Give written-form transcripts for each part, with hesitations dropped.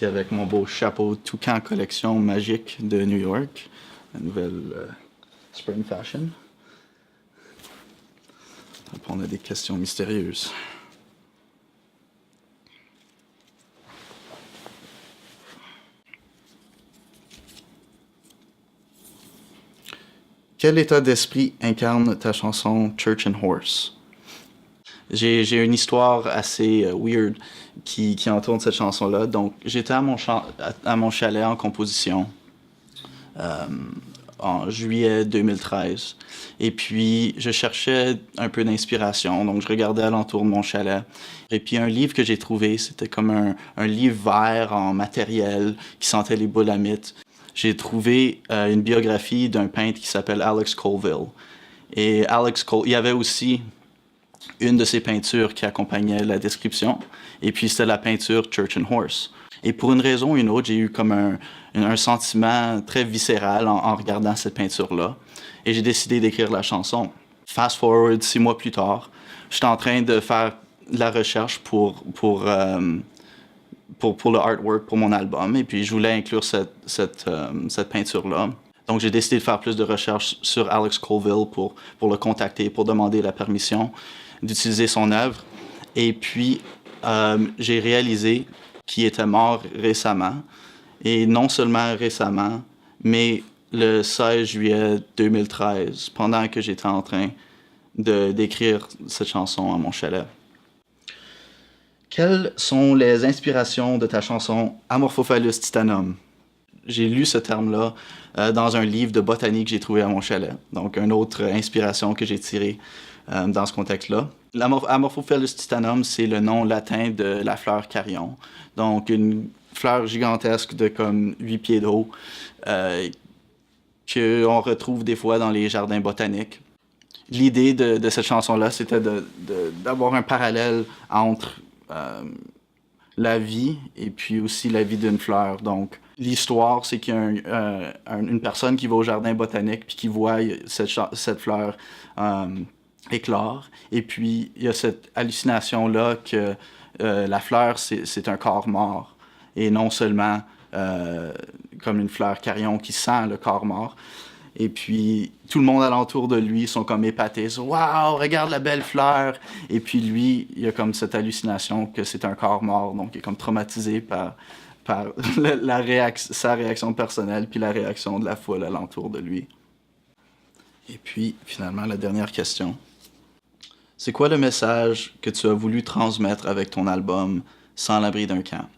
ici avec mon beau chapeau Toucan Collection Magique de New York, la nouvelle Spring Fashion. On va répondre à des questions mystérieuses. Quel état d'esprit incarne ta chanson Church and Horse? J'ai une histoire assez weird qui entoure cette chanson-là. Donc, j'étais à mon chalet en composition en juillet 2013. Et puis, je cherchais un peu d'inspiration. Donc, je regardais alentour de mon chalet. Et puis, un livre que j'ai trouvé, c'était comme un livre vert en matériel qui sentait les boulamites. J'ai trouvé une biographie d'un peintre qui s'appelle Alex Colville. Et il y avait aussi une de ses peintures qui accompagnait la description. Et puis, c'était la peinture Church and Horse. Et pour une raison ou une autre, j'ai eu comme un sentiment très viscéral en regardant cette peinture-là. Et j'ai décidé d'écrire la chanson. Fast forward 6 mois plus tard, j'étais en train de faire de la recherche pour le artwork pour mon album. Et puis, je voulais inclure cette peinture-là. Donc, j'ai décidé de faire plus de recherches sur Alex Colville pour le contacter, pour demander la permission d'utiliser son œuvre. Et puis, j'ai réalisé qu'il était mort récemment. Et non seulement récemment, mais le 16 juillet 2013, pendant que j'étais en train d'écrire cette chanson à mon chalet. Quelles sont les inspirations de ta chanson Amorphophallus titanum? J'ai lu ce terme-là dans un livre de botanique que j'ai trouvé à mon chalet. Donc, une autre inspiration que j'ai tirée dans ce contexte-là. Amorphophallus titanum, c'est le nom latin de la fleur carillon. Donc, une fleur gigantesque de comme 8 pieds d'eau qu'on retrouve des fois dans les jardins botaniques. L'idée de cette chanson-là, c'était d'avoir un parallèle entre la vie et puis aussi la vie d'une fleur. Donc, l'histoire, c'est qu'il y a une personne qui va au jardin botanique puis qui voit cette fleur éclore. Et puis, il y a cette hallucination-là que la fleur, c'est un corps mort. Et non seulement comme une fleur carillon qui sent le corps mort. Et puis, tout le monde alentour de lui sont comme épatés. « Waouh, regarde la belle fleur! » Et puis lui, il a comme cette hallucination que c'est un corps mort. Donc, il est comme traumatisé par sa réaction personnelle puis la réaction de la foule alentour de lui. Et puis, finalement, la dernière question. C'est quoi le message que tu as voulu transmettre avec ton album « Sans l'abri d'un camp » ?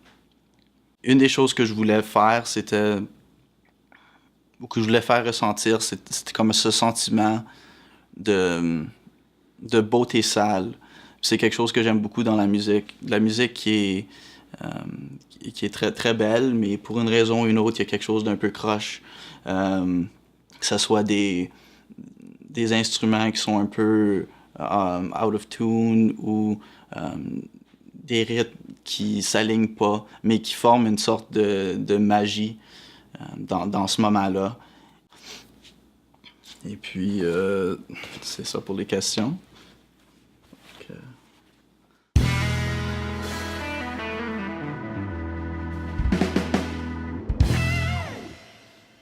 Une des choses que je voulais faire, ou que je voulais faire ressentir, c'était comme ce sentiment de beauté sale. C'est quelque chose que j'aime beaucoup dans la musique. La musique qui est très, très belle, mais pour une raison ou une autre, il y a quelque chose d'un peu croche. Que ce soit des instruments qui sont un peu out of tune ou des rythmes qui s'alignent pas, mais qui forment une sorte de magie dans ce moment-là. Et puis, c'est ça pour les questions.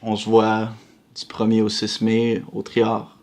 On se voit du 1er au 6 mai au Triard.